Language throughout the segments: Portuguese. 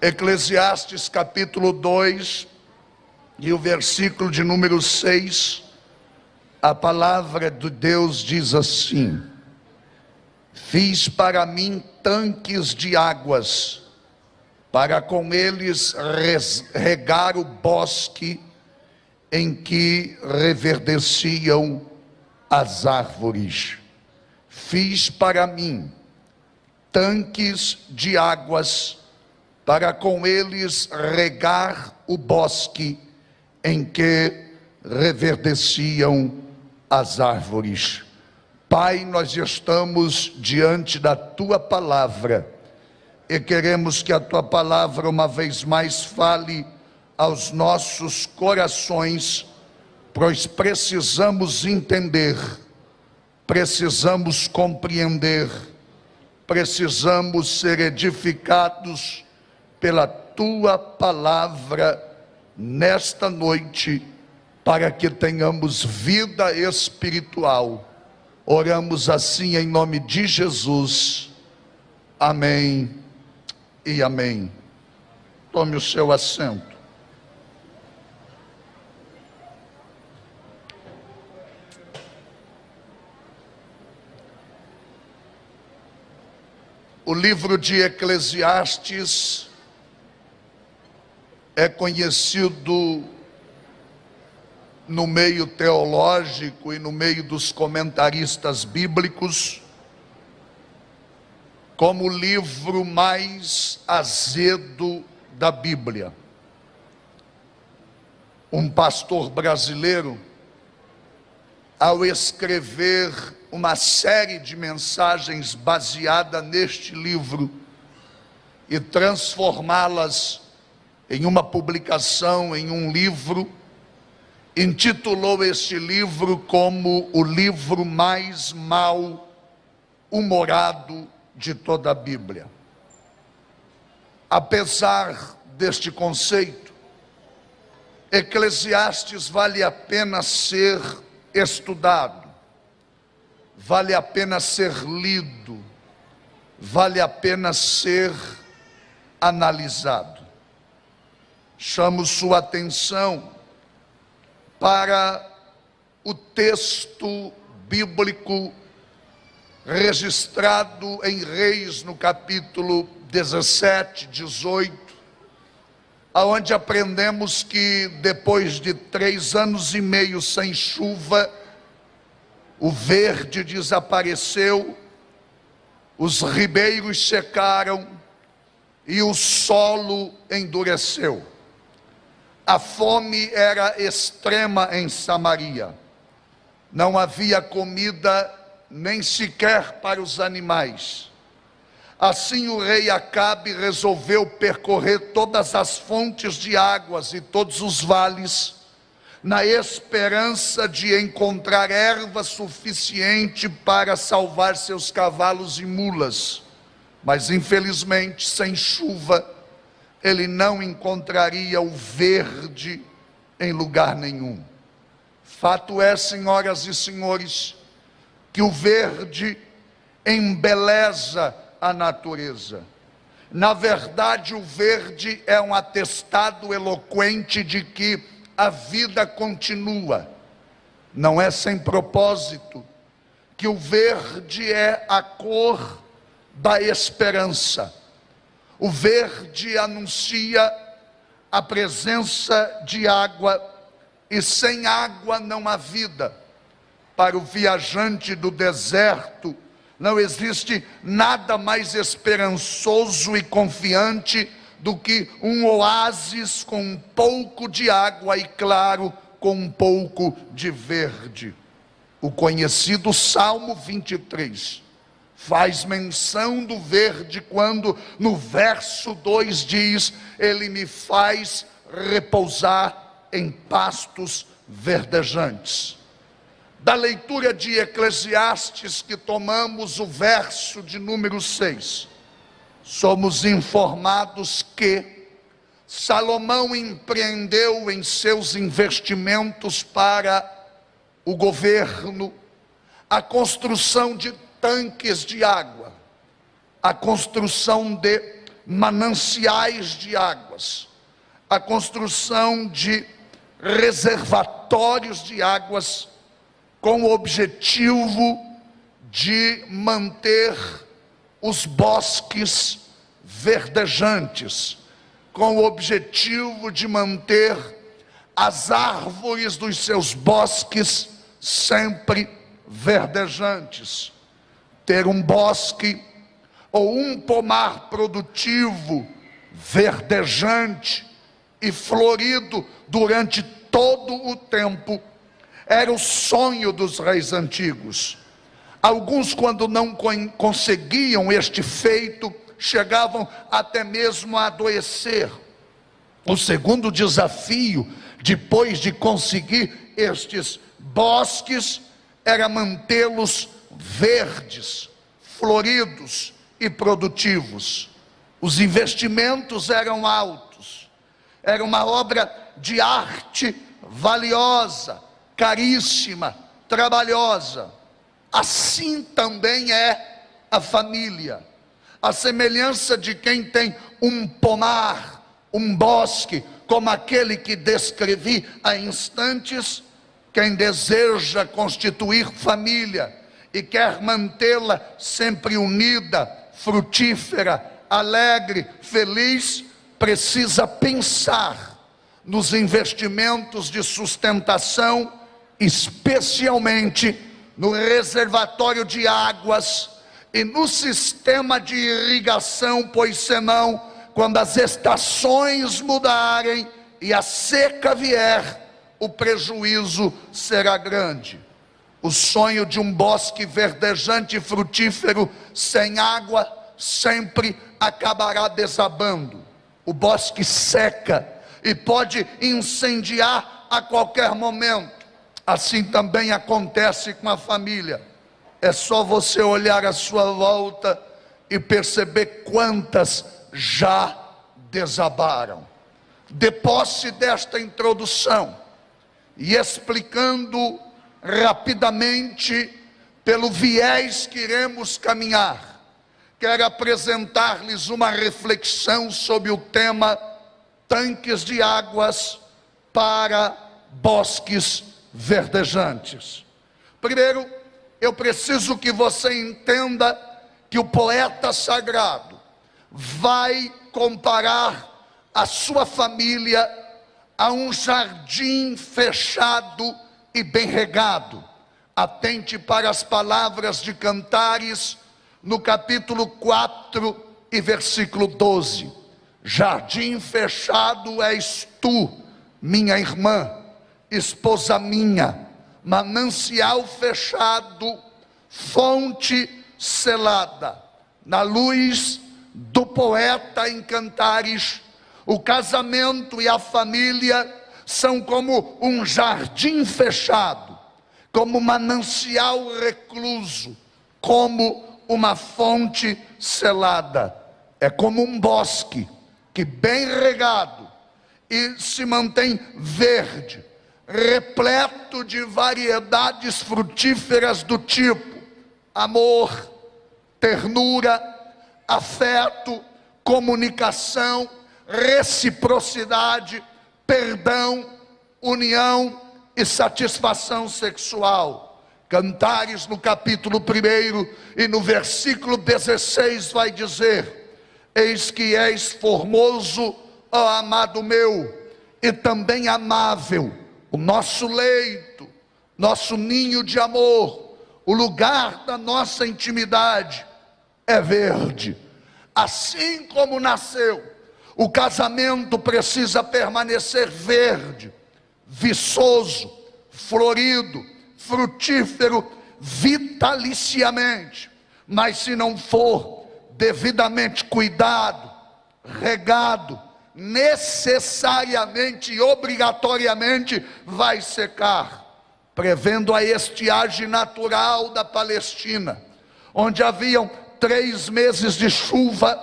Eclesiastes capítulo 2 e o versículo de número 6, a palavra de Deus diz assim: fiz para mim tanques de águas, para com eles regar o bosque em que reverdeciam as árvores. Fiz para mim tanques de águas, para com eles regar o bosque em que reverdeciam as árvores. Pai, nós estamos diante da Tua palavra e queremos que a Tua palavra uma vez mais fale aos nossos corações, pois precisamos entender, precisamos compreender, precisamos ser edificados pela Tua palavra nesta noite, para que tenhamos vida espiritual. Oramos assim em nome de Jesus. Amém e amém. Tome o seu assento. O livro de Eclesiastes é conhecido no meio teológico e no meio dos comentaristas bíblicos como o livro mais azedo da Bíblia. Um pastor brasileiro, ao escrever uma série de mensagens baseada neste livro e transformá-las em uma publicação, em um livro, intitulou este livro como o livro mais mal-humorado de toda a Bíblia. Apesar deste conceito, Eclesiastes vale a pena ser estudado, vale a pena ser lido, vale a pena ser analisado. Chamo sua atenção para o texto bíblico registrado em Reis, no capítulo 17, 18, aonde aprendemos que depois de 3 anos e meio sem chuva, o verde desapareceu, os ribeiros secaram e o solo endureceu. A fome era extrema em Samaria. Não havia comida nem sequer para os animais. Assim o rei Acabe resolveu percorrer todas as fontes de águas e todos os vales, na esperança de encontrar erva suficiente para salvar seus cavalos e mulas. Mas infelizmente, sem chuva, ele não encontraria o verde em lugar nenhum. Fato é, senhoras e senhores, que o verde embeleza a natureza. Na verdade, o verde é um atestado eloquente de que a vida continua. Não é sem propósito que o verde é a cor da esperança. O verde anuncia a presença de água, e sem água não há vida. Para o viajante do deserto, não existe nada mais esperançoso e confiante do que um oásis com um pouco de água e, claro, com um pouco de verde. O conhecido Salmo 23 faz menção do verde quando no verso 2 diz: ele me faz repousar em pastos verdejantes. Da leitura de Eclesiastes, que tomamos o verso de número 6, somos informados que Salomão empreendeu em seus investimentos para o governo a construção de tanques de água, a construção de mananciais de águas, a construção de reservatórios de águas com o objetivo de manter os bosques verdejantes, com o objetivo de manter as árvores dos seus bosques sempre verdejantes. Ter um bosque ou um pomar produtivo, verdejante e florido durante todo o tempo, era o sonho dos reis antigos. Alguns, quando não conseguiam este feito, chegavam até mesmo a adoecer. O segundo desafio, depois de conseguir estes bosques, era mantê-los verdes, floridos e produtivos. Os investimentos eram altos, era uma obra de arte valiosa, caríssima, trabalhosa. Assim também é a família. A semelhança de quem tem um pomar, um bosque, como aquele que descrevi há instantes, quem deseja constituir família e quer mantê-la sempre unida, frutífera, alegre, feliz, precisa pensar nos investimentos de sustentação, especialmente no reservatório de águas e no sistema de irrigação, pois senão, quando as estações mudarem e a seca vier, o prejuízo será grande. O sonho de um bosque verdejante e frutífero sem água sempre acabará desabando. O bosque seca e pode incendiar a qualquer momento. Assim também acontece com a família. É só você olhar à sua volta e perceber quantas já desabaram. De posse desta introdução e explicando rapidamente pelo viés que iremos caminhar, quero apresentar-lhes uma reflexão sobre o tema tanques de águas para bosques verdejantes. Primeiro, eu preciso que você entenda que o poeta sagrado vai comparar a sua família a um jardim fechado e bem regado. Atente para as palavras de Cantares, no capítulo 4 e versículo 12. Jardim fechado és tu, minha irmã, esposa minha, manancial fechado, fonte selada. Na luz do poeta em Cantares, o casamento e a família são como um jardim fechado, como um manancial recluso, como uma fonte selada. É como um bosque que, bem regado e se mantém verde, repleto de variedades frutíferas do tipo amor, ternura, afeto, comunicação, reciprocidade, perdão, união e satisfação sexual. Cantares, no capítulo 1 e no versículo 16 vai dizer: eis que és formoso, ó amado meu, e também amável, o nosso leito, nosso ninho de amor, o lugar da nossa intimidade é verde. Assim como nasceu, o casamento precisa permanecer verde, viçoso, florido, frutífero, vitaliciamente. Mas se não for devidamente cuidado, regado, necessariamente e obrigatoriamente vai secar, prevendo a estiagem natural da Palestina, onde haviam 3 meses de chuva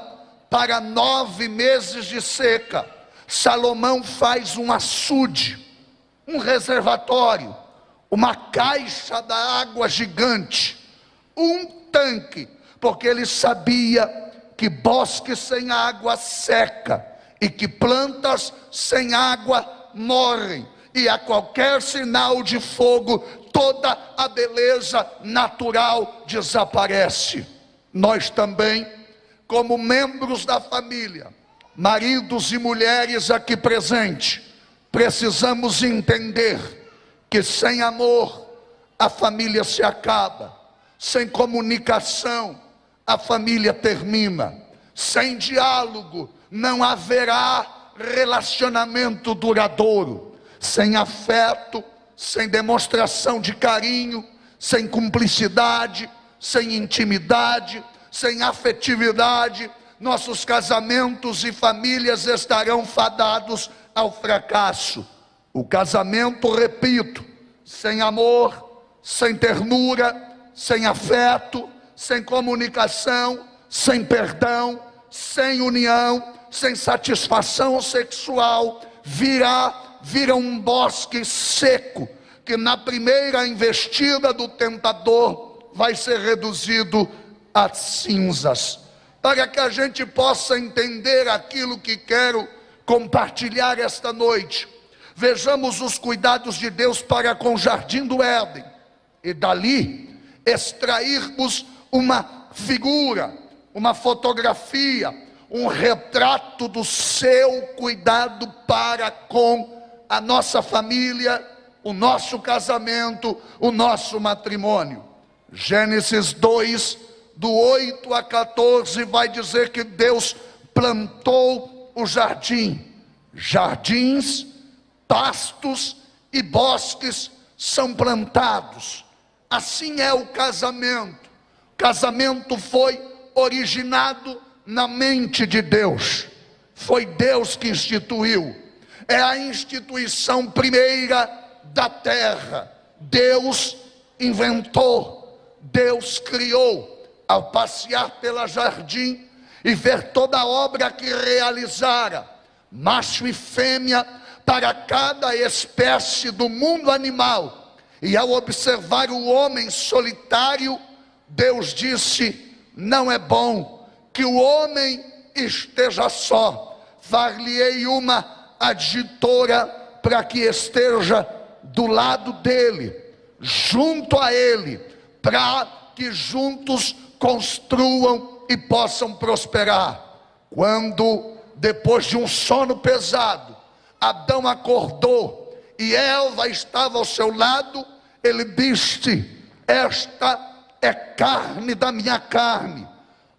para 9 meses de seca. Salomão faz um açude, um reservatório, uma caixa da água gigante, um tanque, porque ele sabia que bosque sem água seca, e que plantas sem água morrem, e a qualquer sinal de fogo, toda a beleza natural desaparece. Nós também, como membros da família, maridos e mulheres aqui presentes, precisamos entender que sem amor a família se acaba, sem comunicação a família termina, sem diálogo não haverá relacionamento duradouro, sem afeto, sem demonstração de carinho, sem cumplicidade, sem intimidade, sem afetividade, nossos casamentos e famílias estarão fadados ao fracasso. O casamento, repito, sem amor, sem ternura, sem afeto, sem comunicação, sem perdão, sem união, sem satisfação sexual, vira um bosque seco, que na primeira investida do tentador vai ser reduzido a cinzas. Para que a gente possa entender aquilo que quero compartilhar esta noite, vejamos os cuidados de Deus para com o jardim do Éden, e dali extrairmos uma figura, uma fotografia, um retrato do seu cuidado para com a nossa família, o nosso casamento, o nosso matrimônio. Gênesis 2, do 8 a 14, vai dizer que Deus plantou o jardim. Jardins, pastos e bosques são plantados. Assim é o casamento. O casamento foi originado na mente de Deus. Foi Deus que instituiu. É a instituição primeira da terra. Deus inventou, Deus criou. Ao passear pela jardim e ver toda a obra que realizara, macho e fêmea para cada espécie do mundo animal, e ao observar o homem solitário, Deus disse: não é bom que o homem esteja só, far-lhe-ei uma adjutora para que esteja do lado dele, junto a ele, para que juntos construam e possam prosperar. Quando, depois de um sono pesado, Adão acordou e Eva estava ao seu lado, ele disse: esta é carne da minha carne,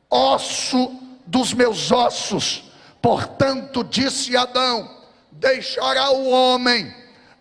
osso dos meus ossos. Portanto, disse Adão: deixará o homem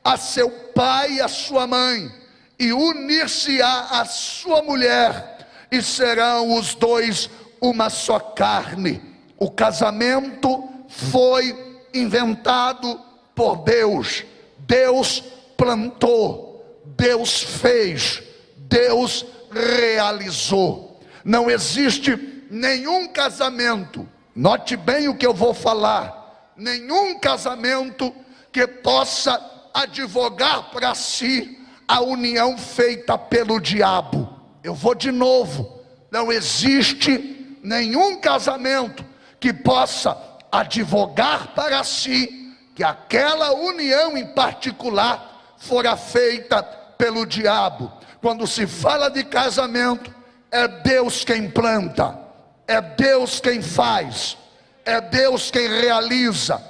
a seu pai e a sua mãe, e unir-se-á a sua mulher, e serão os dois uma só carne. O casamento foi inventado por Deus. Deus plantou, Deus fez, Deus realizou. Não existe nenhum casamento, note bem o que eu vou falar, nenhum casamento que possa advogar para si a união feita pelo diabo. Eu vou de novo, não existe nenhum casamento que possa advogar para si que aquela união em particular fora feita pelo diabo. Quando se fala de casamento, é Deus quem planta, é Deus quem faz, é Deus quem realiza,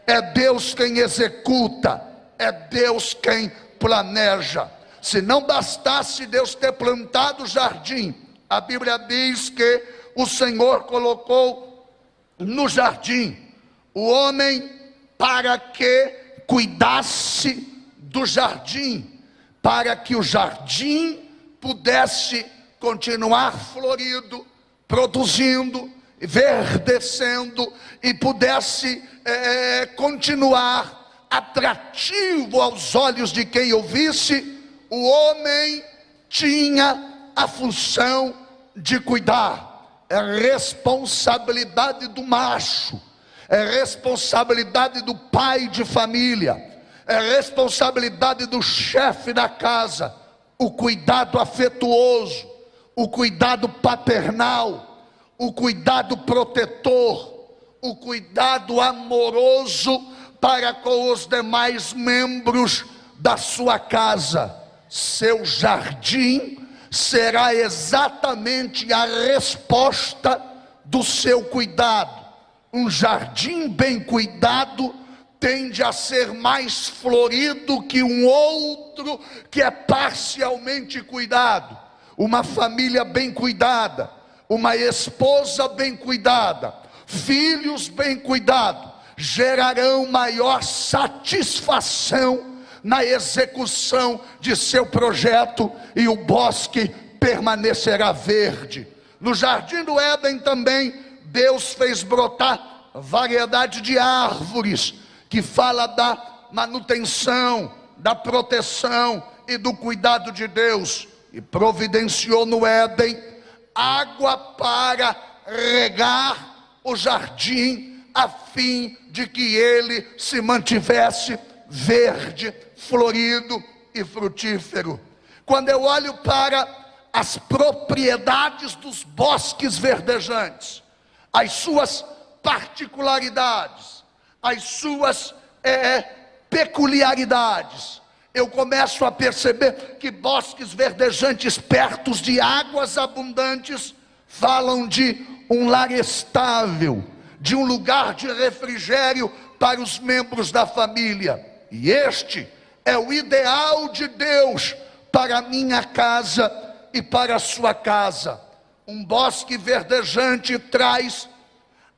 é Deus quem executa, é Deus quem planeja. Se não bastasse Deus ter plantado o jardim, a Bíblia diz que o Senhor colocou no jardim o homem para que cuidasse do jardim, para que o jardim pudesse continuar florido, produzindo, verdecendo, e pudesse continuar atrativo aos olhos de quem o visse. O homem tinha a função de cuidar. É responsabilidade do macho, é responsabilidade do pai de família, é responsabilidade do chefe da casa, o cuidado afetuoso, o cuidado paternal, o cuidado protetor, o cuidado amoroso para com os demais membros da sua casa. Seu jardim será exatamente a resposta do seu cuidado. Um jardim bem cuidado tende a ser mais florido que um outro que é parcialmente cuidado. Uma família bem cuidada, uma esposa bem cuidada, filhos bem cuidados, gerarão maior satisfação na execução de seu projeto, e o bosque permanecerá verde. No jardim do Éden também, Deus fez brotar variedade de árvores, que fala da manutenção, da proteção e do cuidado de Deus, e providenciou no Éden água para regar o jardim, a fim de que ele se mantivesse verde, florido e frutífero. Quando eu olho para as propriedades dos bosques verdejantes, as suas particularidades, as suas peculiaridades, eu começo a perceber que bosques verdejantes perto de águas abundantes falam de um lar estável, de um lugar de refrigério para os membros da família. E este é o ideal de Deus para a minha casa e para a sua casa. Um bosque verdejante traz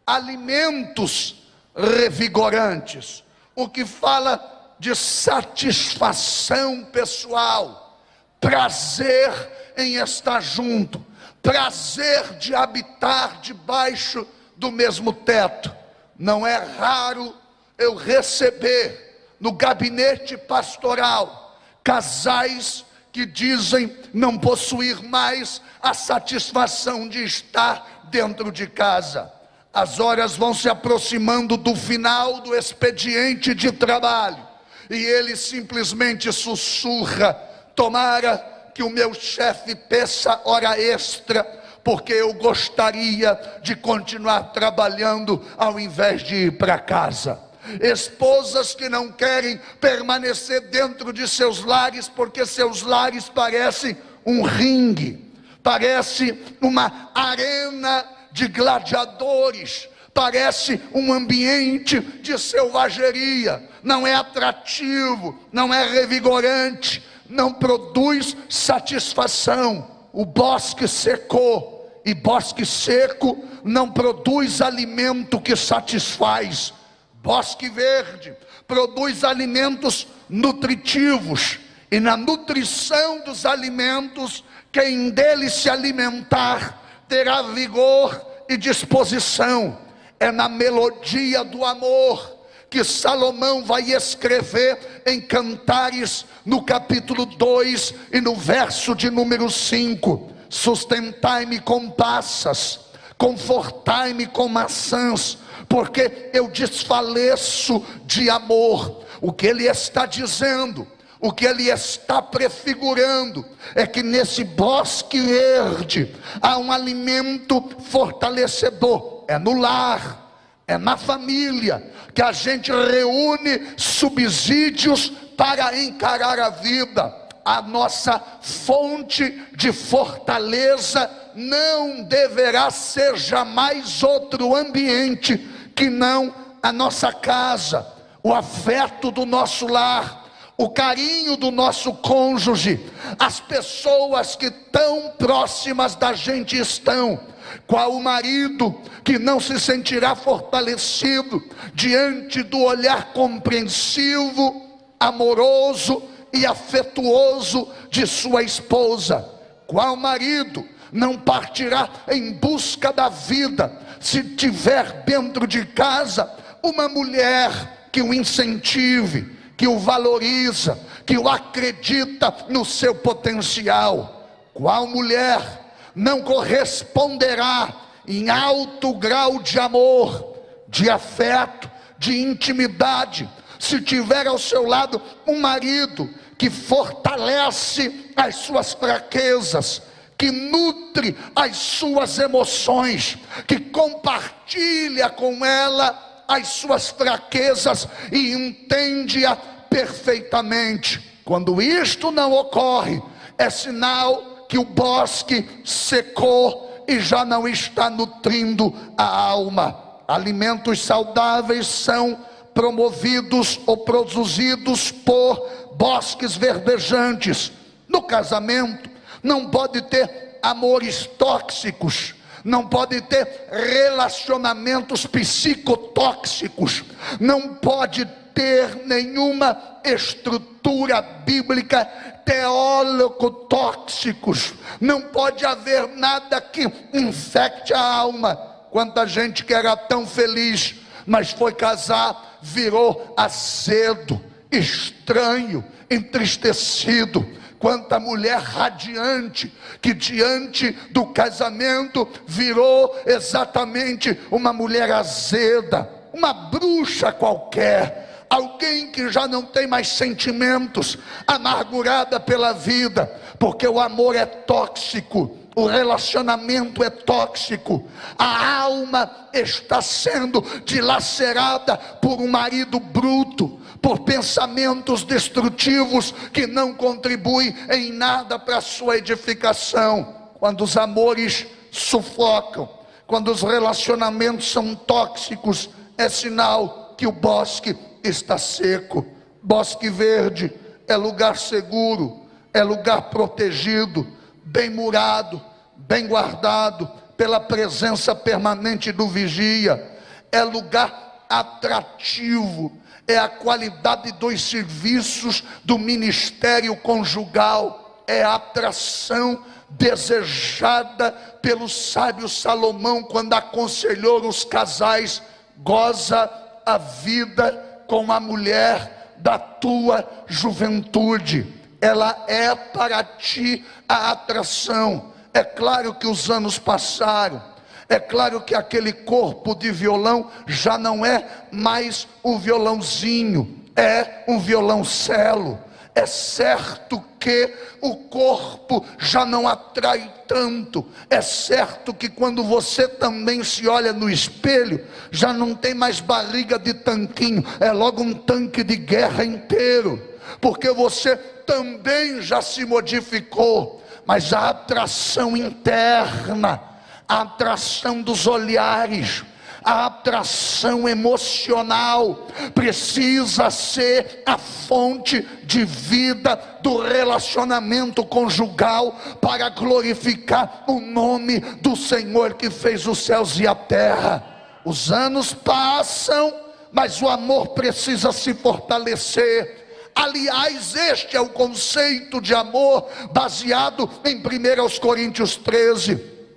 alimentos revigorantes, o que fala de satisfação pessoal, prazer em estar junto, prazer de habitar debaixo do mesmo teto. Não é raro eu receber no gabinete pastoral casais que dizem não possuir mais a satisfação de estar dentro de casa. As horas vão se aproximando do final do expediente de trabalho, e ele simplesmente sussurra: tomara que o meu chefe peça hora extra, porque eu gostaria de continuar trabalhando ao invés de ir para casa. Esposas que não querem permanecer dentro de seus lares, porque seus lares parecem um ringue, parece uma arena de gladiadores, parece um ambiente de selvageria, não é atrativo, não é revigorante, não produz satisfação. O bosque secou, e bosque seco não produz alimento que satisfaz. Bosque verde produz alimentos nutritivos, e na nutrição dos alimentos, quem dele se alimentar terá vigor e disposição. É na melodia do amor que Salomão vai escrever em Cantares, no capítulo 2 e no verso de número 5: sustentai-me com passas, confortai-me com maçãs, porque eu desfaleço de amor. O que ele está dizendo, o que ele está prefigurando, é que nesse bosque verde há um alimento fortalecedor. É no lar, é na família que a gente reúne subsídios para encarar a vida. A nossa fonte de fortaleza não deverá ser jamais outro ambiente que não a nossa casa, o afeto do nosso lar, o carinho do nosso cônjuge, as pessoas que tão próximas da gente estão. Qual o marido que não se sentirá fortalecido diante do olhar compreensivo, amoroso e afetuoso de sua esposa? Qual marido não partirá em busca da vida se tiver dentro de casa uma mulher que o incentive, que o valoriza, que o acredita no seu potencial? Qual mulher não corresponderá em alto grau de amor, de afeto, de intimidade, se tiver ao seu lado um marido que fortalece as suas fraquezas, que nutre as suas emoções, que compartilha com ela as suas fraquezas e entende-a perfeitamente. Quando isto não ocorre, é sinal que o bosque secou e já não está nutrindo a alma. Alimentos saudáveis são promovidos ou produzidos por bosques verdejantes. No casamento, não pode ter amores tóxicos, não pode ter relacionamentos psicotóxicos, não pode ter nenhuma estrutura bíblica teólogo-tóxicos, não pode haver nada que infecte a alma. Quanta gente que era tão feliz, mas foi casar, virou azedo, estranho, entristecido. Quanta mulher radiante, que diante do casamento virou exatamente uma mulher azeda, uma bruxa qualquer, alguém que já não tem mais sentimentos, amargurada pela vida, porque o amor é tóxico, o relacionamento é tóxico, a alma está sendo dilacerada por um marido bruto, por pensamentos destrutivos que não contribuem em nada para a sua edificação. Quando os amores sufocam, quando os relacionamentos são tóxicos, é sinal que o bosque está seco. Bosque verde é lugar seguro, é lugar protegido, bem murado, bem guardado pela presença permanente do vigia, é lugar atrativo, é a qualidade dos serviços do ministério conjugal, é a atração desejada pelo sábio Salomão quando aconselhou os casais: goza a vida com a mulher da tua juventude, ela é para ti a atração. É claro que os anos passaram, é claro que aquele corpo de violão já não é mais o violãozinho, é um violoncelo. É certo que o corpo já não atrai tanto, é certo que quando você também se olha no espelho, já não tem mais barriga de tanquinho, é logo um tanque de guerra inteiro, porque você também já se modificou. Mas a atração interna, a atração dos olhares, a atração emocional precisa ser a fonte de vida do relacionamento conjugal, para glorificar o nome do Senhor que fez os céus e a terra. Os anos passam, mas o amor precisa se fortalecer. Aliás, este é o conceito de amor baseado em 1 Coríntios 13.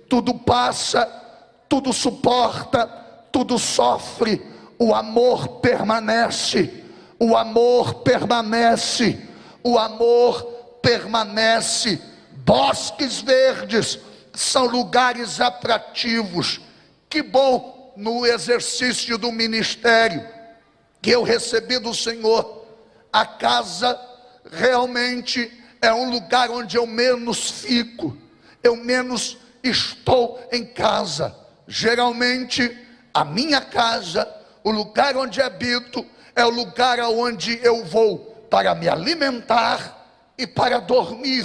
Tudo passa, tudo suporta, tudo sofre, o amor permanece, o amor permanece, o amor permanece. Bosques verdes são lugares atrativos. Que bom, no exercício do ministério que eu recebi do Senhor, a casa realmente é um lugar onde eu menos fico, eu menos estou em casa. Geralmente a minha casa, o lugar onde habito, é o lugar aonde eu vou para me alimentar e para dormir.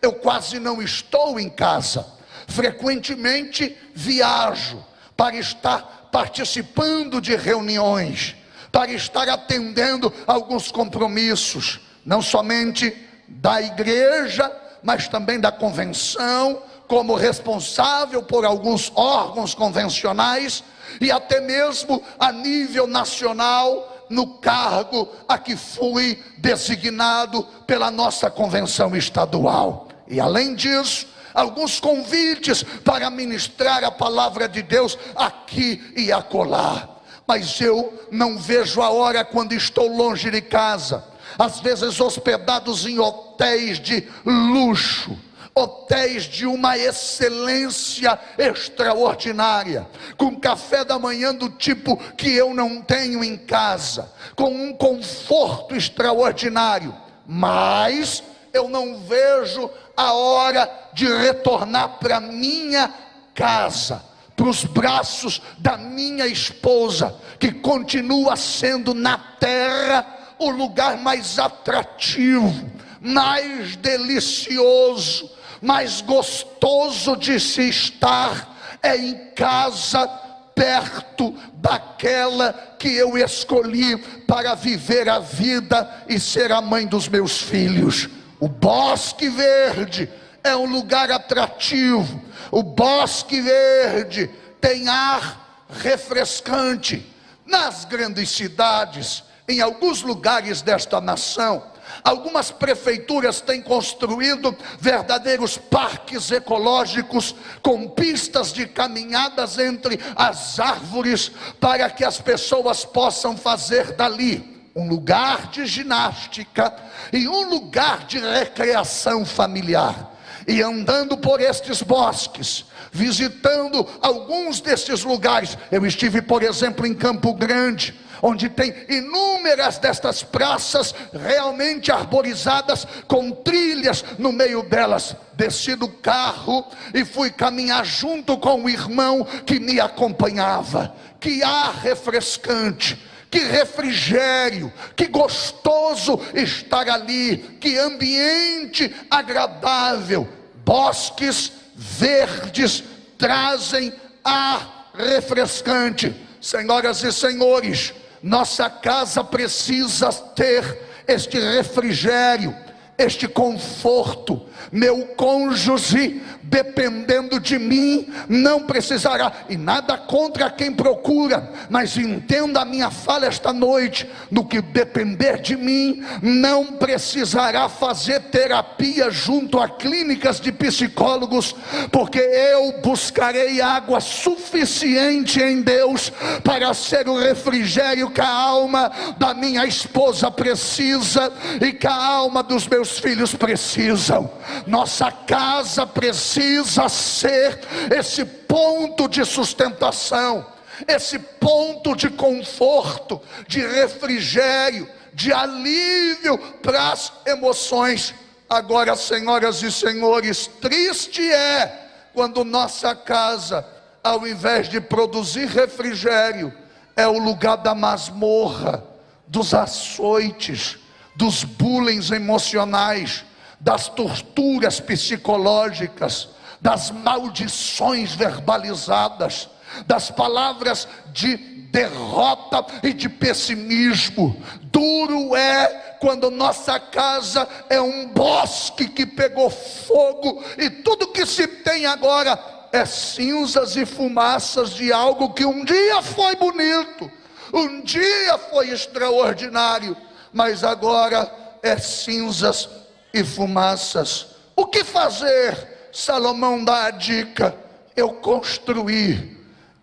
Eu quase não estou em casa, frequentemente viajo para estar participando de reuniões, para estar atendendo alguns compromissos, não somente da igreja, mas também da convenção, como responsável por alguns órgãos convencionais, e até mesmo a nível nacional, no cargo a que fui designado pela nossa convenção estadual. E além disso, alguns convites para ministrar a palavra de Deus aqui e acolá. Mas eu não vejo a hora quando estou longe de casa, às vezes hospedados em hotéis de luxo, hotéis de uma excelência extraordinária, com café da manhã do tipo que eu não tenho em casa, com um conforto extraordinário, mas eu não vejo a hora de retornar para minha casa, para os braços da minha esposa, que continua sendo na terra o lugar mais atrativo, mais delicioso, mais gostoso de se estar, é em casa, perto daquela que eu escolhi para viver a vida e ser a mãe dos meus filhos. O Bosque Verde é um lugar atrativo. O Bosque Verde tem ar refrescante. Nas grandes cidades, em alguns lugares desta nação, algumas prefeituras têm construído verdadeiros parques ecológicos com pistas de caminhadas entre as árvores, para que as pessoas possam fazer dali um lugar de ginástica e um lugar de recreação familiar. E andando por estes bosques, visitando alguns destes lugares, eu estive, por exemplo, em Campo Grande, onde tem inúmeras destas praças realmente arborizadas, com trilhas no meio delas. Desci do carro e fui caminhar junto com o irmão que me acompanhava. Que ar refrescante, que refrigério, que gostoso estar ali, que ambiente agradável. Bosques verdes trazem ar refrescante. Senhoras e senhores, nossa casa precisa ter este refrigério, este conforto. Meu cônjuge, dependendo de mim, não precisará, e nada contra quem procura, mas entenda a minha fala esta noite: no que depender de mim, não precisará fazer terapia junto a clínicas de psicólogos, porque eu buscarei água suficiente em Deus para ser o refrigério que a alma da minha esposa precisa e que a alma dos meus filhos precisam. Nossa casa precisa ser esse ponto de sustentação, esse ponto de conforto, de refrigério, de alívio para as emoções. Agora, senhoras e senhores, triste é quando nossa casa, ao invés de produzir refrigério, é o lugar da masmorra, dos açoites, dos bullying emocionais, das torturas psicológicas, das maldições verbalizadas, das palavras de derrota e de pessimismo. Duro é quando nossa casa é um bosque que pegou fogo e tudo que se tem agora é cinzas e fumaças de algo que um dia foi bonito, um dia foi extraordinário, mas agora é cinzas e fumaças. O que fazer? Salomão dá a dica: eu construí,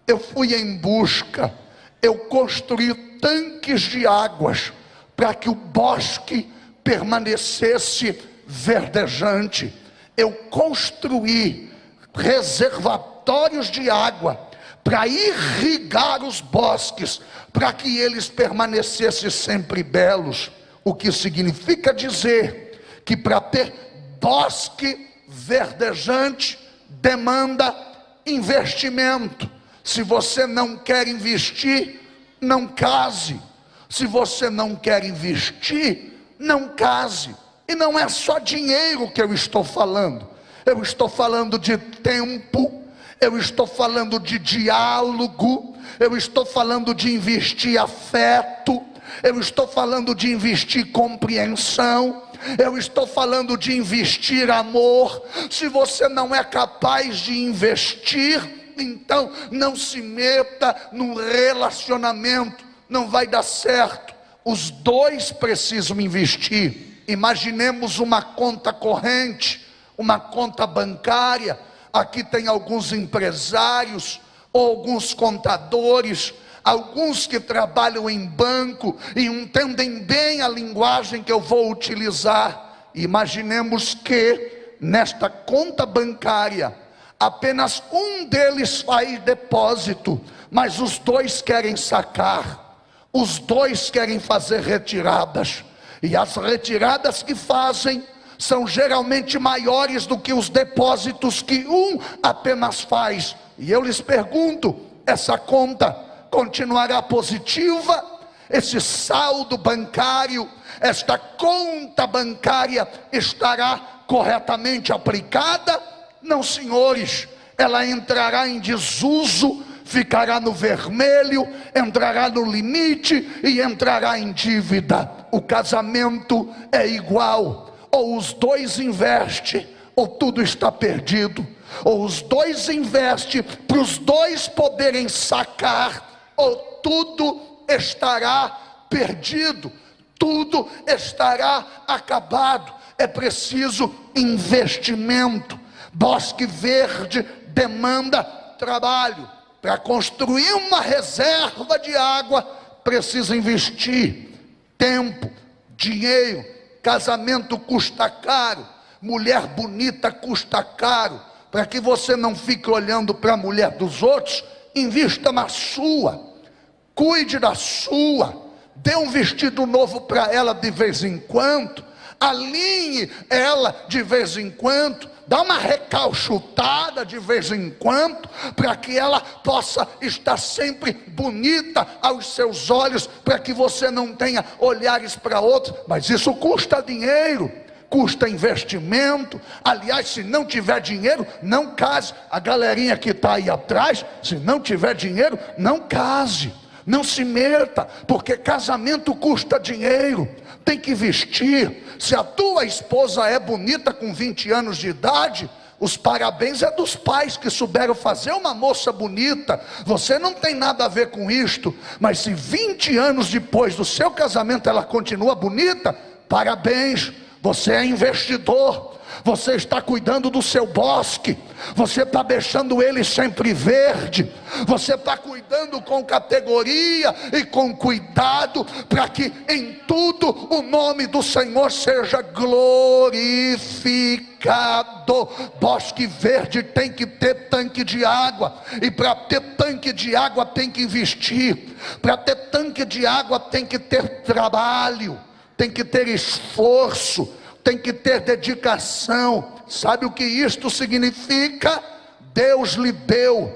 eu fui em busca, eu construí tanques de águas para que o bosque permanecesse verdejante. Eu construí reservatórios de água para irrigar os bosques, para que eles permanecessem sempre belos. O que significa dizer que para ter bosque verdejante demanda investimento. Se você não quer investir, não case. Se você não quer investir, não case. E não é só dinheiro que eu estou falando. Eu estou falando de tempo, eu estou falando de diálogo, eu estou falando de investir afeto, eu estou falando de investir compreensão, eu estou falando de investir amor. Se você não é capaz de investir, então não se meta num relacionamento, não vai dar certo. Os dois precisam investir. Imaginemos uma conta corrente, uma conta bancária. Aqui tem alguns empresários, ou alguns contadores, alguns que trabalham em banco e entendem bem a linguagem que eu vou utilizar. Imaginemos que nesta conta bancária apenas um deles faz depósito, mas os dois querem sacar, os dois querem fazer retiradas, e as retiradas que fazem são geralmente maiores do que os depósitos que um apenas faz. E eu lhes pergunto: essa conta continuará positiva? Esse saldo bancário, esta conta bancária estará corretamente aplicada? Não, senhores, ela entrará em desuso, ficará no vermelho, entrará no limite e entrará em dívida. O casamento é igual: ou os dois investem, ou tudo está perdido. Ou os dois investem para os dois poderem sacar, ou tudo estará perdido, tudo estará acabado. É preciso investimento. Bosque Verde demanda trabalho. Para construir uma reserva de água, precisa investir tempo, dinheiro. Casamento custa caro, mulher bonita custa caro. Para que você não fique olhando para a mulher dos outros, invista na sua, cuide da sua, dê um vestido novo para ela de vez em quando, alinhe ela de vez em quando, dá uma recalchutada de vez em quando, para que ela possa estar sempre bonita aos seus olhos, para que você não tenha olhares para outros. Mas isso custa dinheiro, custa investimento. Aliás, se não tiver dinheiro, não case. A galerinha que está aí atrás, se não tiver dinheiro, não case, não se meta, porque casamento custa dinheiro. Tem que vestir. Se a tua esposa é bonita com 20 anos de idade, os parabéns é dos pais que souberam fazer uma moça bonita. Você não tem nada a ver com isto. Mas se 20 anos depois do seu casamento ela continua bonita, parabéns. Você é investidor, você está cuidando do seu bosque, você está deixando ele sempre verde, você está cuidando com categoria e com cuidado, para que em tudo o nome do Senhor seja glorificado. Bosque Verde tem que ter tanque de água, e para ter tanque de água tem que investir, para ter tanque de água tem que ter trabalho, tem que ter esforço, tem que ter dedicação. Sabe o que isto significa? Deus lhe deu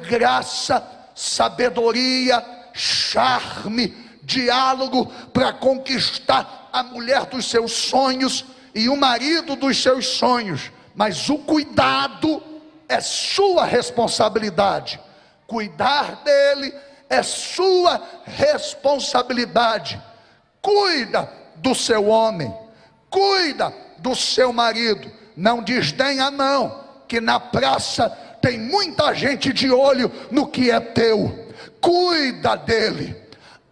graça, sabedoria, charme, diálogo para conquistar a mulher dos seus sonhos e o marido dos seus sonhos. Mas o cuidado é sua responsabilidade. Cuidar dele é sua responsabilidade. Cuida do seu homem, cuida do seu marido. Não desdenha não, que na praça tem muita gente de olho no que é teu. Cuida dele,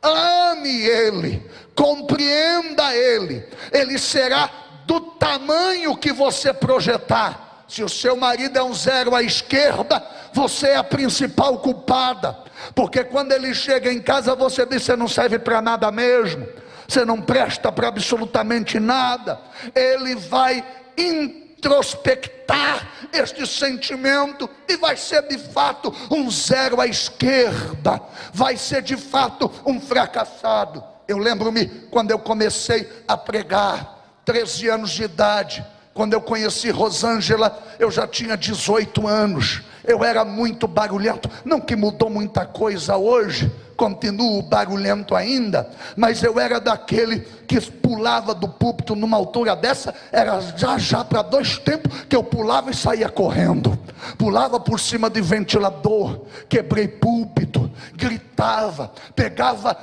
ame ele, compreenda ele. Ele será do tamanho que você projetar. Se o seu marido é um zero à esquerda, você é a principal culpada, porque quando ele chega em casa você diz: você não serve para nada mesmo, você não presta para absolutamente nada. Ele vai introspectar este sentimento e vai ser de fato um zero à esquerda, vai ser de fato um fracassado. Eu lembro-me quando eu comecei a pregar, 13 anos de idade. Quando eu conheci Rosângela, eu já tinha 18 anos. Eu era muito barulhento. Não que mudou muita coisa hoje, continuo barulhento ainda, mas eu era daquele que pulava do púlpito numa altura dessa, era já para 2 tempos que eu pulava e saía correndo, pulava por cima de ventilador, quebrei púlpito, gritava, pegava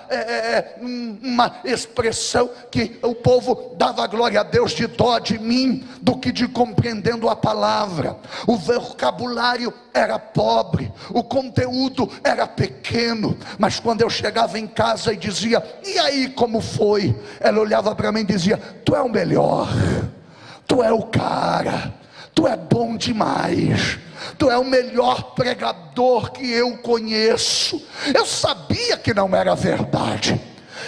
uma expressão que o povo dava glória a Deus de dó de mim, do que de compreendendo a palavra. O vocabulário era pobre, o conteúdo era pequeno, mas quando eu chegava em casa e dizia: e aí, como foi? Ela olhava para mim e dizia: tu é o melhor, tu é o cara, tu é bom demais, tu é o melhor pregador que eu conheço. Eu sabia que não era verdade,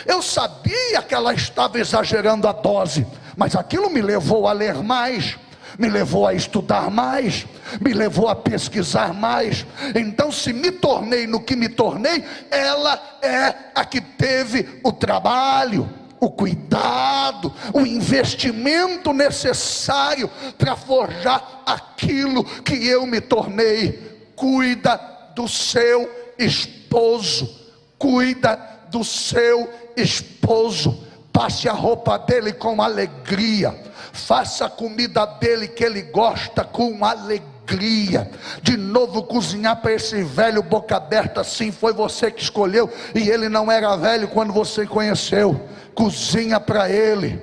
eu sabia que ela estava exagerando a dose, mas aquilo me levou a ler mais, me levou a estudar mais, me levou a pesquisar mais. Então, se me tornei no que me tornei, ela é a que teve o trabalho, o cuidado, o investimento necessário para forjar aquilo que eu me tornei. Cuida do seu esposo, cuida do seu esposo. Passe a roupa dele com alegria, faça a comida dele que ele gosta com alegria. De novo, cozinhar para esse velho boca aberta, sim, foi você que escolheu, e ele não era velho quando você conheceu. Cozinha para ele,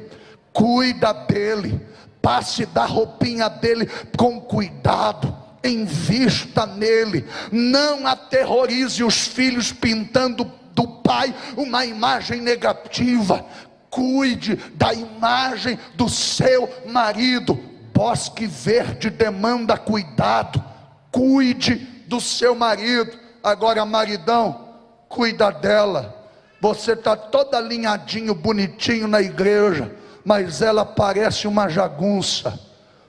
cuida dele, passe da roupinha dele com cuidado, invista nele, não aterrorize os filhos pintando do pai uma imagem negativa. Cuide da imagem do seu marido. Bosque Verde demanda cuidado. Cuide do seu marido. Agora, maridão, cuida dela. Você está todo alinhadinho, bonitinho na igreja, mas ela parece uma jagunça,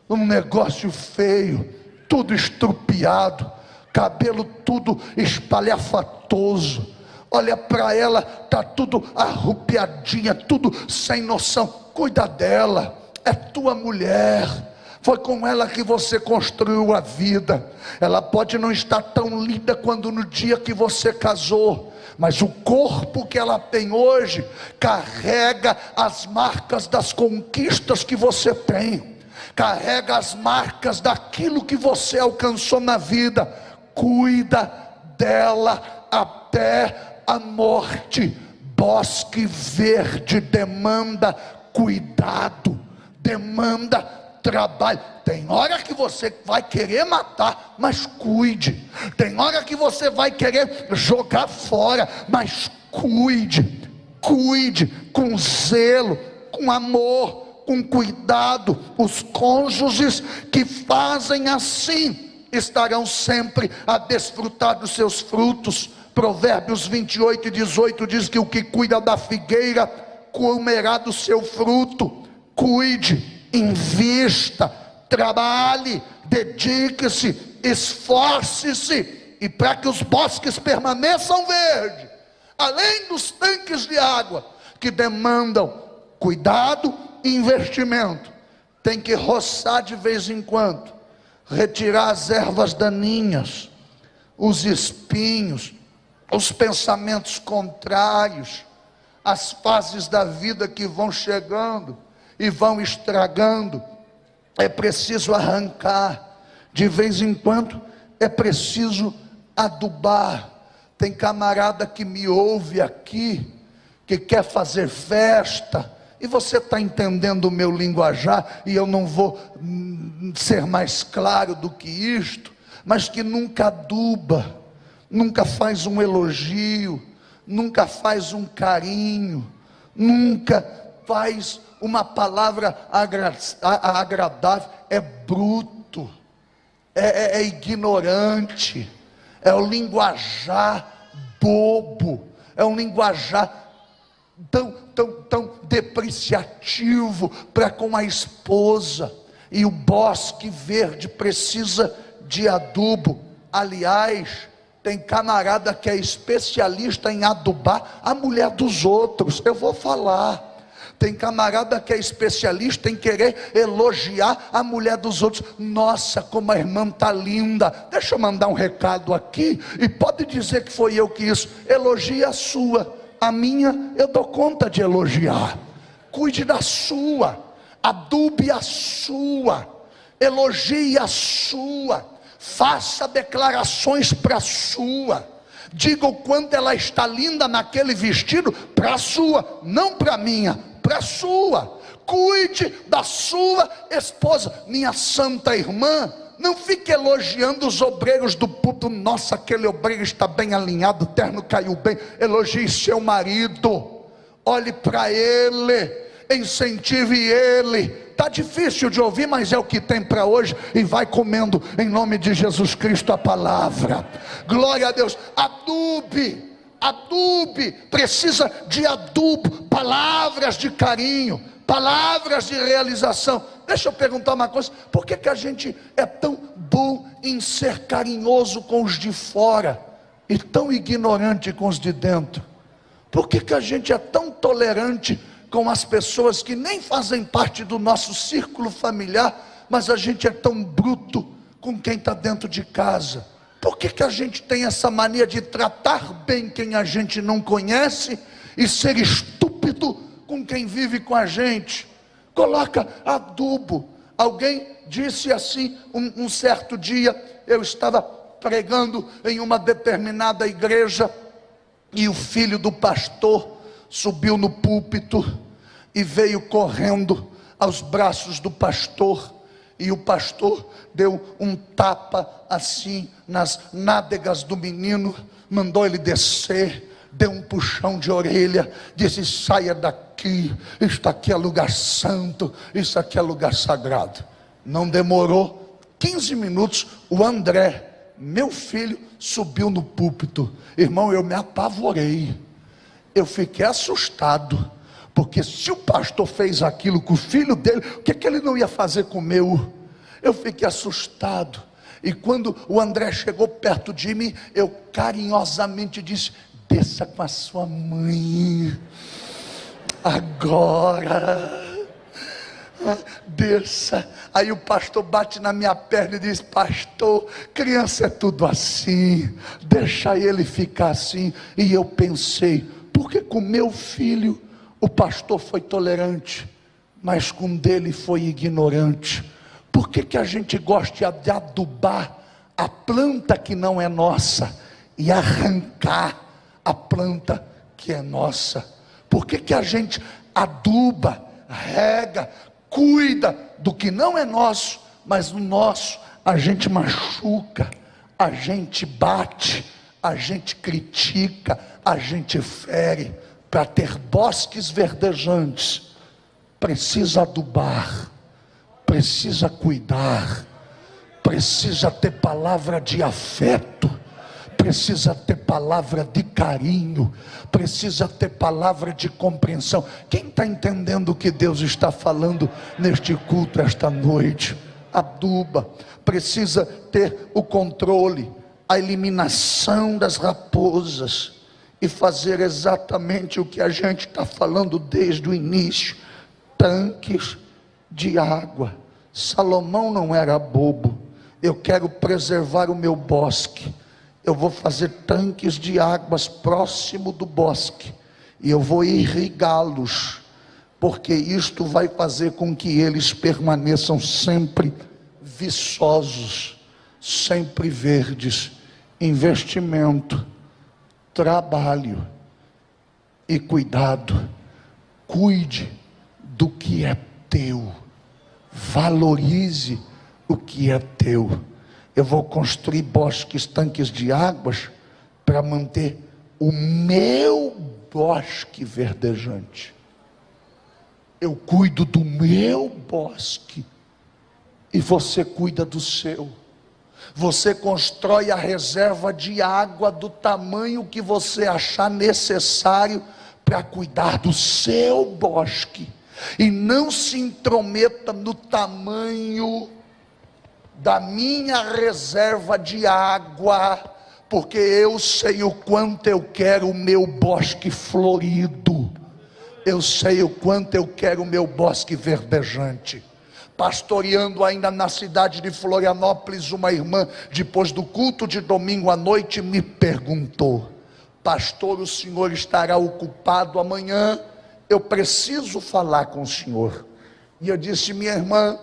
um negócio feio, tudo estrupiado, cabelo tudo espalhafatoso. Olha para ela, está tudo arrupiadinha, tudo sem noção. Cuida dela, é tua mulher, foi com ela que você construiu a vida. Ela pode não estar tão linda quando no dia que você casou, mas o corpo que ela tem hoje carrega as marcas das conquistas que você tem, carrega as marcas daquilo que você alcançou na vida. Cuida dela até a morte. Bosque Verde demanda cuidado, demanda trabalho. Tem hora que você vai querer matar, mas cuide. Tem hora que você vai querer jogar fora, mas cuide. Cuide com zelo, com amor, com cuidado. Os cônjuges que fazem assim estarão sempre a desfrutar dos seus frutos. Provérbios 28:18 diz que o que cuida da figueira comerá do seu fruto. Cuide, invista, trabalhe, dedique-se, esforce-se, e para que os bosques permaneçam verdes, além dos tanques de água que demandam cuidado e investimento, tem que roçar de vez em quando, retirar as ervas daninhas, os espinhos, os pensamentos contrários, as fases da vida que vão chegando e vão estragando. É preciso arrancar, de vez em quando é preciso adubar. Tem camarada que me ouve aqui, que quer fazer festa, e você está entendendo o meu linguajar, e eu não vou ser mais claro do que isto, mas que nunca aduba, nunca faz um elogio, nunca faz um carinho, nunca faz uma palavra agradável. É bruto, é ignorante, é o linguajar bobo, é um linguajar tão depreciativo para com a esposa. E o Bosque Verde precisa de adubo. Aliás, tem camarada que é especialista em adubar a mulher dos outros. Eu vou falar. Tem camarada que é especialista em querer elogiar a mulher dos outros. Nossa, como a irmã está linda. Deixa eu mandar um recado aqui, e pode dizer que foi eu que isso. Elogie a sua, a minha eu dou conta de elogiar. Cuide da sua, adube a sua, elogie a sua, faça declarações para a sua, diga o quanto ela está linda naquele vestido, para a sua, não para a minha, para a sua. Cuide da sua esposa. Minha santa irmã, não fique elogiando os obreiros do púlpito. Nossa, aquele obreiro está bem alinhado, o terno caiu bem. Elogie seu marido, olhe para ele, incentive ele. Está difícil de ouvir, mas é o que tem para hoje. E vai comendo em nome de Jesus Cristo a palavra. Glória a Deus. Adube, precisa de adubo, palavras de carinho, palavras de realização. Deixa eu perguntar uma coisa: por que a gente é tão bom em ser carinhoso com os de fora e tão ignorante com os de dentro? Por que a gente é tão tolerante com as pessoas que nem fazem parte do nosso círculo familiar, mas a gente é tão bruto com quem está dentro de casa? Por que a gente tem essa mania de tratar bem quem a gente não conhece e ser estúpido com quem vive com a gente? Coloca adubo. Alguém disse assim, um certo dia, eu estava pregando em uma determinada igreja, e o filho do pastor subiu no púlpito e veio correndo aos braços do pastor, e o pastor deu um tapa assim nas nádegas do menino, mandou ele descer, deu um puxão de orelha, disse: saia daqui, isto aqui é lugar santo, isso aqui é lugar sagrado. Não demorou 15 minutos, o André, meu filho, subiu no púlpito. Irmão, eu me apavorei, eu fiquei assustado, porque se o pastor fez aquilo com o filho dele, o que ele não ia fazer com o meu? Eu fiquei assustado. E quando o André chegou perto de mim, eu carinhosamente disse: desça com a sua mãe agora, desça. Aí o pastor bate na minha perna e diz: pastor, criança é tudo assim, deixa ele ficar assim. E eu pensei, por que com meu filho o pastor foi tolerante, mas com dele foi ignorante? Por que a gente gosta de adubar a planta que não é nossa e arrancar a planta que é nossa? Por que a gente aduba, rega, cuida do que não é nosso, mas no nosso a gente machuca, a gente bate, a gente critica, a gente fere? Para ter bosques verdejantes, precisa adubar, precisa cuidar, precisa ter palavra de afeto, precisa ter palavra de carinho, precisa ter palavra de compreensão. Quem está entendendo o que Deus está falando neste culto esta noite? Aduba, precisa ter o controle, a eliminação das raposas, e fazer exatamente o que a gente está falando desde o início: tanques de água. Salomão não era bobo. Eu quero preservar o meu bosque, eu vou fazer tanques de águas próximo do bosque, e eu vou irrigá-los, porque isto vai fazer com que eles permaneçam sempre viçosos, sempre verdes. Investimento, trabalho e cuidado. Cuide do que é teu, valorize o que é teu. Eu vou construir bosques, tanques de águas, para manter o meu bosque verdejante. Eu cuido do meu bosque, e você cuida do seu. Você constrói a reserva de água do tamanho que você achar necessário para cuidar do seu bosque, e não se intrometa no tamanho da minha reserva de água, porque eu sei o quanto eu quero o meu bosque florido, eu sei o quanto eu quero o meu bosque verdejante. Pastoreando ainda na cidade de Florianópolis, uma irmã, depois do culto de domingo à noite, me perguntou: pastor, o senhor estará ocupado amanhã? Eu preciso falar com o senhor. E eu disse: minha irmã,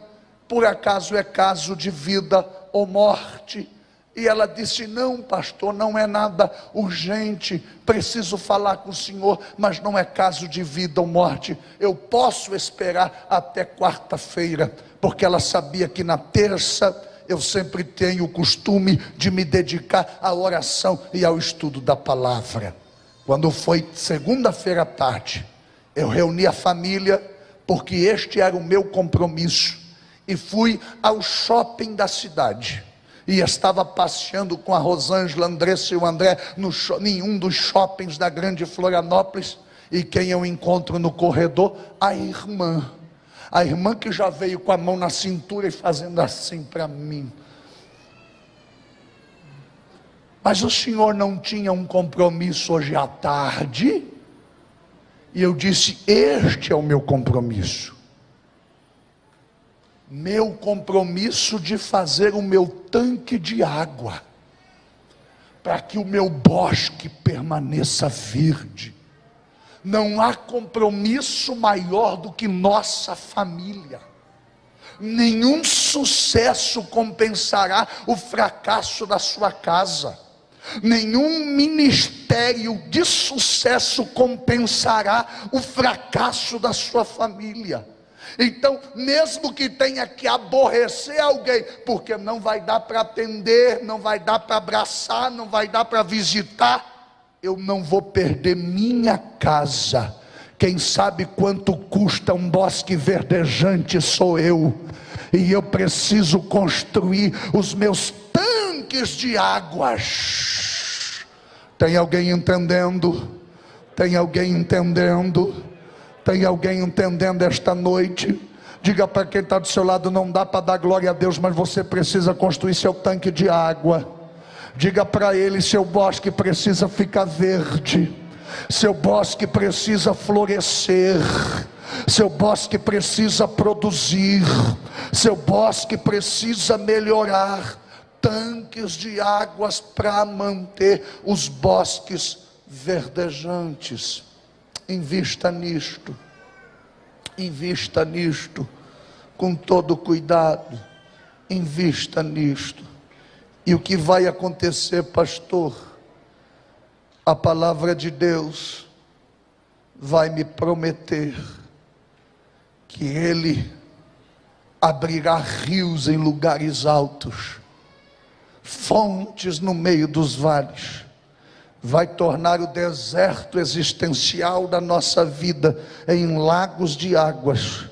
por acaso é caso de vida ou morte? E ela disse: não, pastor, não é nada urgente, preciso falar com o senhor, mas não é caso de vida ou morte, eu posso esperar até quarta-feira, porque ela sabia que na terça eu sempre tenho o costume de me dedicar à oração e ao estudo da palavra. Quando foi segunda-feira à tarde, eu reuni a família, porque este era o meu compromisso, e fui ao shopping da cidade. E estava passeando com a Rosângela, Andressa e o André em um dos shoppings da grande Florianópolis. E quem eu encontro no corredor? A irmã que já veio com a mão na cintura e fazendo assim para mim: mas o senhor não tinha um compromisso hoje à tarde? E eu disse: este é o meu compromisso. Meu compromisso de fazer o meu tanque de água, para que o meu bosque permaneça verde. Não há compromisso maior do que nossa família. Nenhum sucesso compensará o fracasso da sua casa. Nenhum ministério de sucesso compensará o fracasso da sua família. Então, mesmo que tenha que aborrecer alguém, porque não vai dar para atender, não vai dar para abraçar, não vai dar para visitar, eu não vou perder minha casa. Quem sabe quanto custa um bosque verdejante sou eu, e eu preciso construir os meus tanques de águas. Tem alguém entendendo? Tem alguém entendendo? Tem alguém entendendo esta noite? Diga para quem está do seu lado: não dá para dar glória a Deus, mas você precisa construir seu tanque de água. Diga para ele: seu bosque precisa ficar verde, seu bosque precisa florescer, seu bosque precisa produzir, seu bosque precisa melhorar. Tanques de águas para manter os bosques verdejantes. Invista nisto, invista nisto, com todo cuidado, invista nisto. E o que vai acontecer, pastor? A palavra de Deus vai me prometer que Ele abrirá rios em lugares altos, fontes no meio dos vales, vai tornar o deserto existencial da nossa vida em lagos de águas,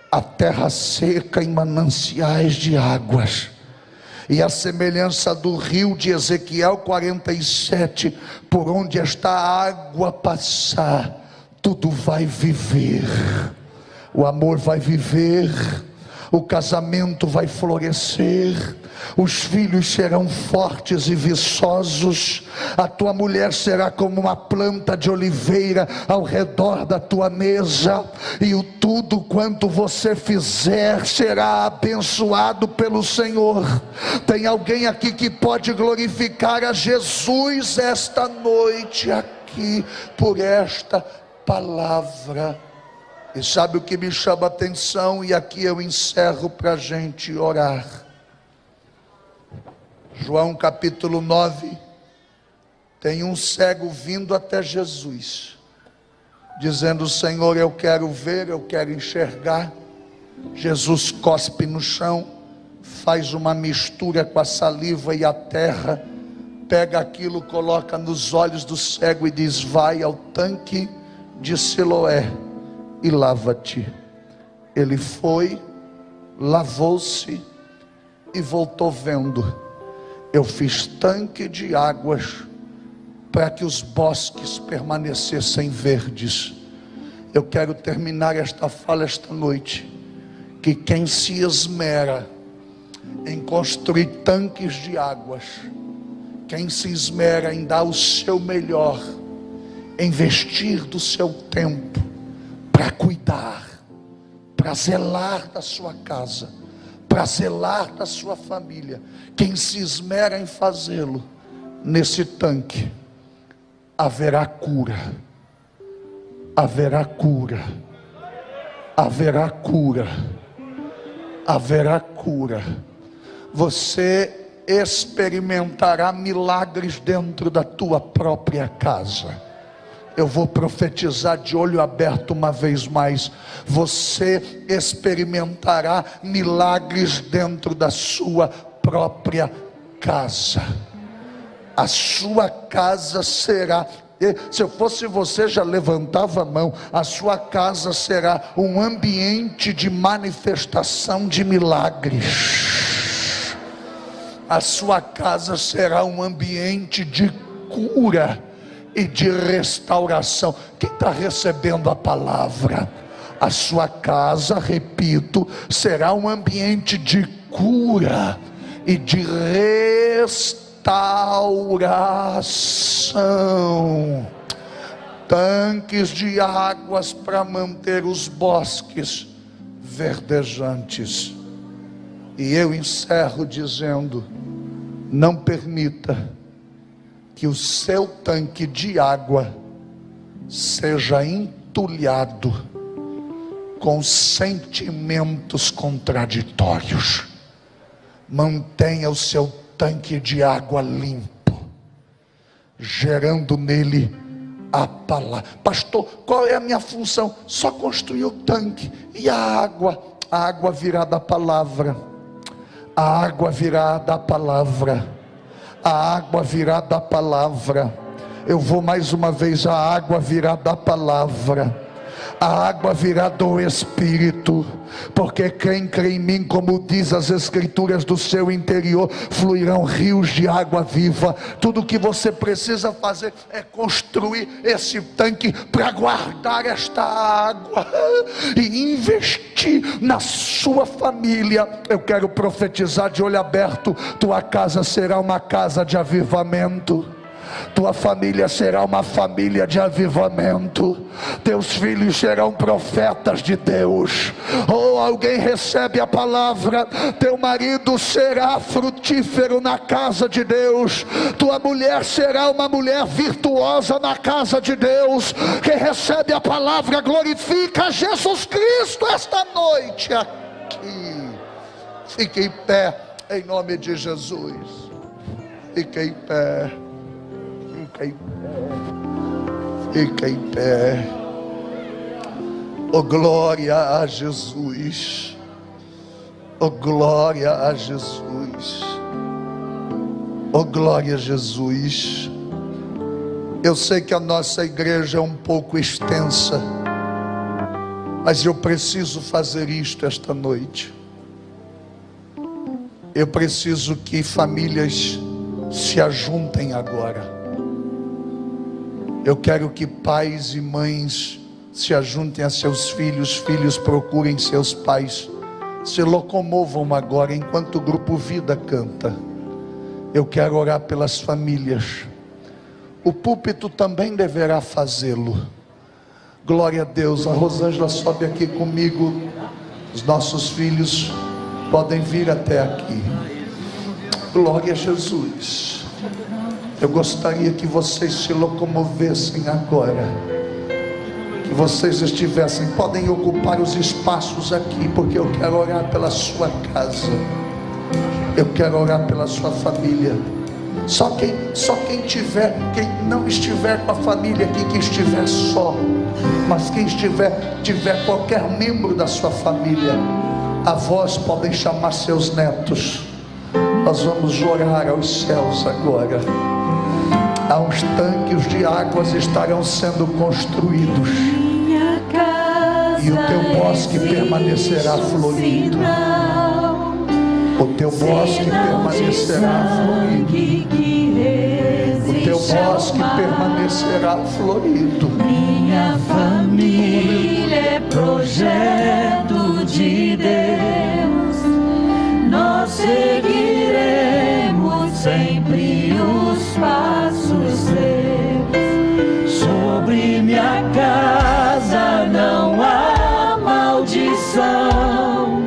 a terra seca em mananciais de águas. E a semelhança do rio de Ezequiel 47, por onde esta água passar, tudo vai viver. O amor vai viver, o casamento vai florescer, os filhos serão fortes e viçosos, a tua mulher será como uma planta de oliveira ao redor da tua mesa, e o tudo quanto você fizer será abençoado pelo Senhor. Tem alguém aqui que pode glorificar a Jesus esta noite aqui por esta palavra? E sabe o que me chama a atenção? E aqui eu encerro para a gente orar. João capítulo 9, tem um cego vindo até Jesus, dizendo: Senhor, eu quero ver, eu quero enxergar. Jesus cospe no chão, faz uma mistura com a saliva e a terra, pega aquilo, coloca nos olhos do cego e diz: vai ao tanque de Siloé e lava-te. Ele foi, lavou-se e voltou vendo. Eu fiz tanque de águas para que os bosques permanecessem verdes. Eu quero terminar esta fala esta noite, que quem se esmera em construir tanques de águas, quem se esmera em dar o seu melhor, investir do seu tempo para cuidar, para zelar da sua casa, para zelar da sua família, quem se esmera em fazê-lo, nesse tanque haverá cura, haverá cura, haverá cura, haverá cura. Você experimentará milagres dentro da tua própria casa. Eu vou profetizar de olho aberto uma vez mais. Você experimentará milagres dentro da sua própria casa. A sua casa será, se eu fosse você já levantava a mão, a sua casa será um ambiente de manifestação de milagres. A sua casa será um ambiente de cura e de restauração. Quem está recebendo a palavra? A sua casa, repito, será um ambiente de cura e de restauração. tanques de águas para manter os bosques verdejantes. E eu encerro dizendo: não permita que o seu tanque de água seja entulhado com sentimentos contraditórios. Mantenha o seu tanque de água limpo, gerando nele a palavra. Pastor, qual é a minha função? Só construir o tanque. E a água? A água virá da palavra. A água virá da palavra. A água virá da palavra. Eu vou mais uma vez: a água virá da palavra. A água virá do Espírito, porque quem crê em mim, como diz as Escrituras, do seu interior fluirão rios de água viva. Tudo que você precisa fazer é construir esse tanque para guardar esta água e investir na sua família. Eu quero profetizar de olho aberto: tua casa será uma casa de avivamento. Tua família será uma família de avivamento. Teus filhos serão profetas de Deus. Ou alguém recebe a palavra: teu marido será frutífero na casa de Deus. Tua mulher será uma mulher virtuosa na casa de Deus. Quem recebe a palavra glorifica Jesus Cristo esta noite aqui. Fique em pé em nome de Jesus. Fique em pé. Fica em pé, fica em pé. Oh, glória a Jesus, oh, glória a Jesus, oh, glória a Jesus. Eu sei que a nossa igreja é um pouco extensa, mas eu preciso fazer isto esta noite. Eu preciso que famílias se ajuntem agora. Eu quero que pais e mães se ajuntem a seus filhos, filhos procurem seus pais, se locomovam agora enquanto o grupo Vida canta. Eu quero orar pelas famílias. O púlpito também deverá fazê-lo. Glória a Deus. A Rosângela sobe aqui comigo. Os nossos filhos podem vir até aqui. Glória a Jesus. Eu gostaria que vocês se locomovessem agora, que vocês estivessem, podem ocupar os espaços aqui, porque eu quero orar pela sua casa, eu quero orar pela sua família. Só quem quem não estiver com a família aqui, que estiver só, mas quem tiver qualquer membro da sua família, avós podem chamar seus netos. Nós vamos orar aos céus agora. Há uns tanques de águas estarão sendo construídos, e o teu bosque permanecerá florido. O teu bosque permanecerá florido. O teu bosque permanecerá florido. Minha família é projeto de Deus. Nós seguiremos sempre os passos seus. Sobre minha casa não há maldição,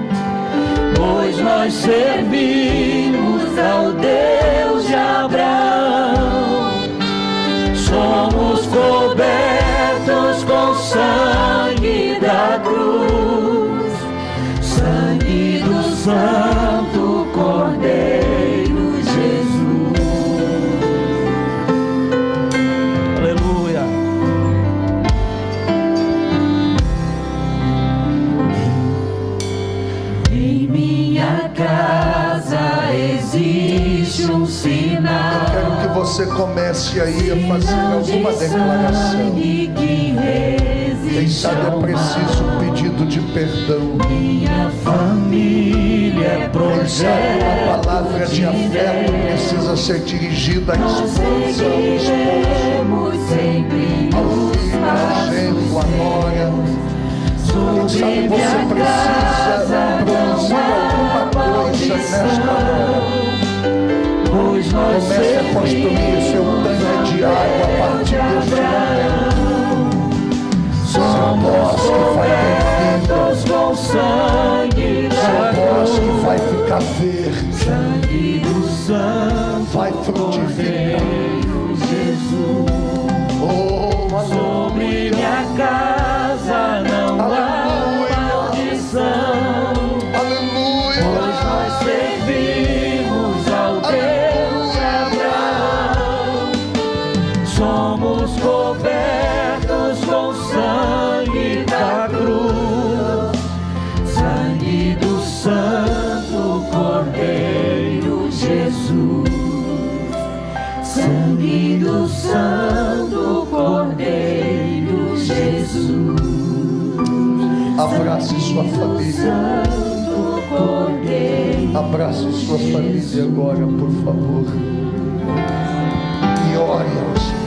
pois nós servimos ao Deus de Abraão. Somos cobertos com sangue da cruz, sangue do Santo Cordeiro Jesus. Aleluia. Em minha casa existe um sinal. Eu quero que você comece aí a fazer alguma declaração. Quem sabe é preciso um pedido de perdão. Minha família é Quem sabe uma palavra de afeto precisa ser dirigida à esposa, ao esposo, ao filho, ao genro, à nora. Quem sabe você precisa produzir alguma coisa nesta hora. Comece a construir seu tanque de água a partir deste momento. casa não há maldição, Aleluia. pois nós servimos ao Deus de Abraão. Somos cobertos com sangue da cruz, sangue do Santo Cordeiro Jesus, sangue do Santo Cordeiro Jesus. Abrace sua família. Santo Cordeiro. Abrace sua família agora, por favor. E ore ao Senhor.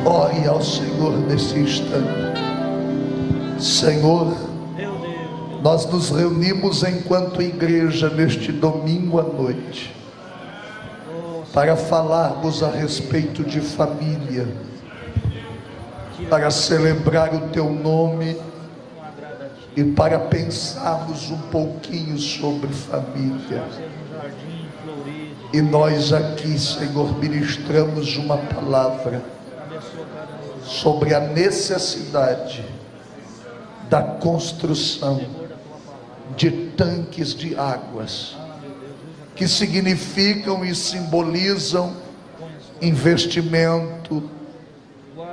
Ore ao Senhor nesse instante. Senhor, nós nos reunimos enquanto igreja neste domingo à noite para falarmos a respeito de família, para celebrar o teu nome e para pensarmos um pouquinho sobre família. E nós aqui, Senhor, ministramos uma palavra sobre a necessidade da construção de tanques de águas, que significam e simbolizam investimento,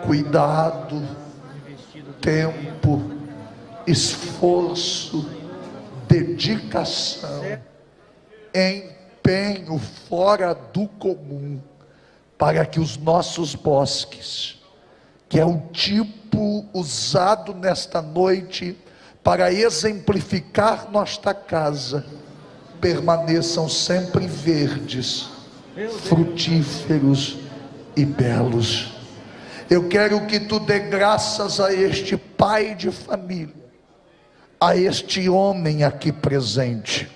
cuidado, tempo, esforço, dedicação, empenho fora do comum, para que os nossos bosques, que é o tipo usado nesta noite para exemplificar nossa casa, permaneçam sempre verdes, frutíferos e belos. Eu quero que tu dê graças a este pai de família, a este homem aqui presente,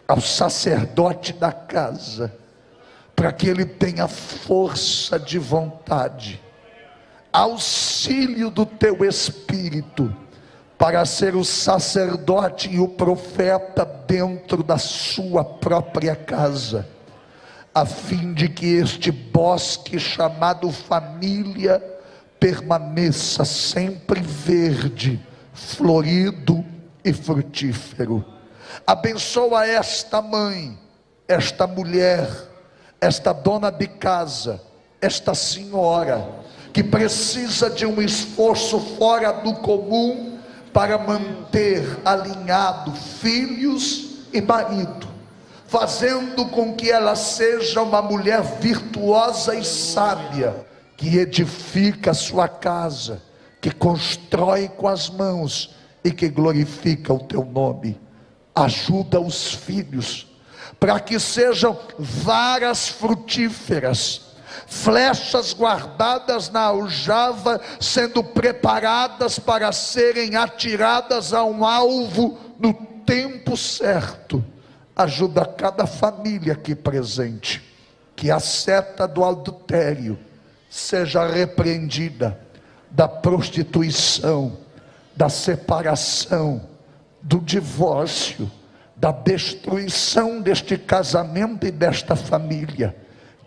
ao sacerdote da casa, para que ele tenha força de vontade, auxílio do teu Espírito, para ser o sacerdote e o profeta dentro da sua própria casa, a fim de que este bosque chamado família permaneça sempre verde, florido e frutífero. Abençoa esta mãe, esta mulher, esta dona de casa, esta senhora, que precisa de um esforço fora do comum para manter alinhado filhos e marido, fazendo com que ela seja uma mulher virtuosa e sábia, que edifica a sua casa, que constrói com as mãos e que glorifica o teu nome. Ajuda os filhos, para que sejam varas frutíferas, flechas guardadas na aljava, sendo preparadas para serem atiradas a um alvo no tempo certo. Ajuda cada família aqui presente, que a seta do adultério seja repreendida, da prostituição, da separação, do divórcio, da destruição deste casamento e desta família.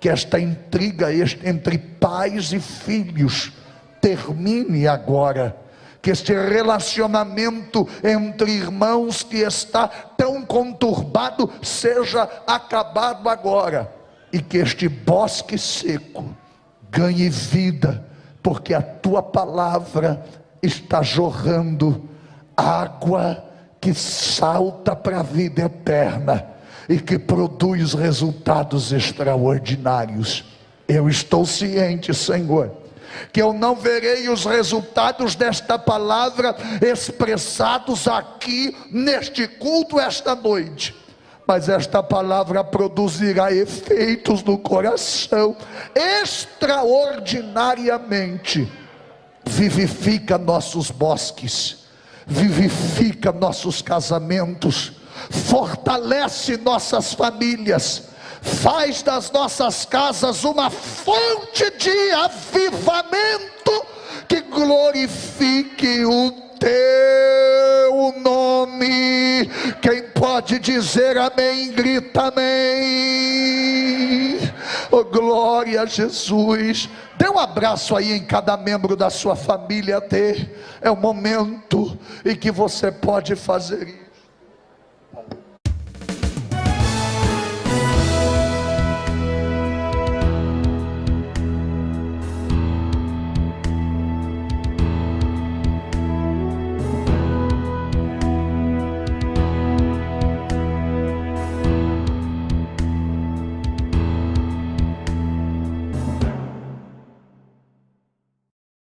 Que esta intriga entre pais e filhos termine agora, que este relacionamento entre irmãos que está tão conturbado seja acabado agora, e que este bosque seco ganhe vida, porque a tua palavra está jorrando água que salta para a vida eterna e que produz resultados extraordinários. Eu estou ciente, Senhor, que eu não verei os resultados desta palavra expressados aqui neste culto esta noite, mas esta palavra produzirá efeitos no coração extraordinariamente. Vivifica nossos bosques, vivifica nossos casamentos, fortalece nossas famílias, faz das nossas casas uma fonte de avivamento que glorifique o teu nome. Quem pode dizer amém, grita amém. Oh, glória a Jesus. Dê um abraço aí em cada membro da sua família. É o momento em que você pode fazer isso.